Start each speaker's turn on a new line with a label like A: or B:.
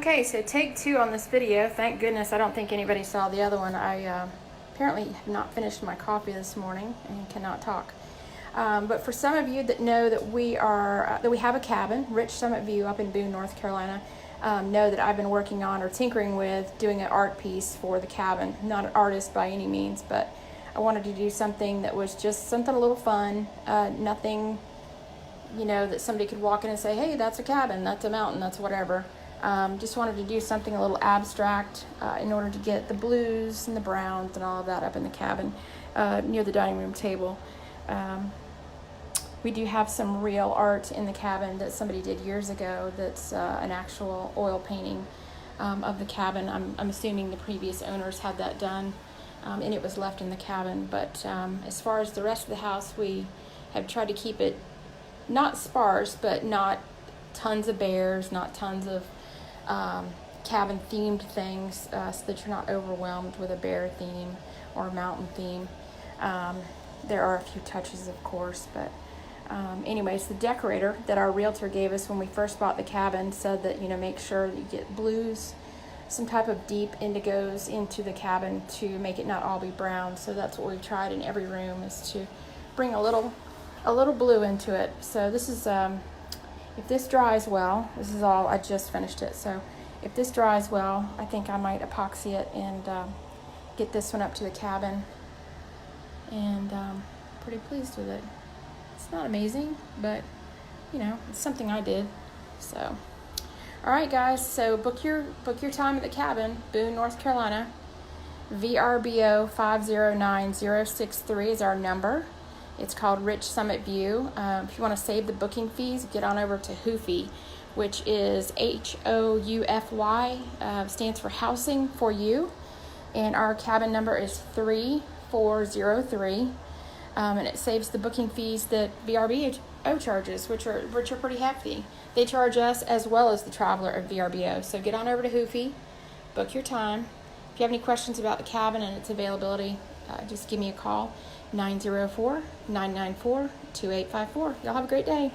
A: Okay, so take 2 on this video. Thank goodness I don't think anybody saw the other one. I apparently have not finished my coffee this morning and cannot talk. But for some of you that know that we have a cabin, Rich Summit View up in Boone, North Carolina, know that I've been working on or tinkering with doing an art piece for the cabin. Not an artist by any means, but I wanted to do something that was just something a little fun, nothing, you know, that somebody could walk in and say, hey, that's a cabin, that's a mountain, that's whatever. Just wanted to do something a little abstract in order to get the blues and the browns and all of that up in the cabin near the dining room table. We do have some real art in the cabin that somebody did years ago that's an actual oil painting of the cabin. I'm assuming the previous owners had that done and it was left in the cabin. But as far as the rest of the house, we have tried to keep it not sparse, but not tons of bears, not tons of cabin themed things, so that you're not overwhelmed with a bear theme or a mountain theme. There are a few touches, of course, but anyways, the decorator that our realtor gave us when we first bought the cabin said that, you know, make sure that you get blues, some type of deep indigos into the cabin to make it not all be brown. So that's what we've tried in every room, is to bring a little blue into it. So this is if this dries well, this is all, I just finished it, so if this dries well, I think I might epoxy it and get this one up to the cabin, and pretty pleased with it. It's not amazing, but you know, it's something I did. So all right guys, so book your time at the cabin, Boone, North Carolina. VRBO 509063 is our number. It's called Rich Summit View. If you want to save the booking fees, get on over to Hoofy, which is HOUFY, stands for Housing for You. And our cabin number is 3403. And it saves the booking fees that VRBO charges, which are pretty hefty. They charge us as well as the traveler at VRBO. So get on over to Hoofy, book your time. If you have any questions about the cabin and its availability, just give me a call. 904-994-2854. Y'all have a great day.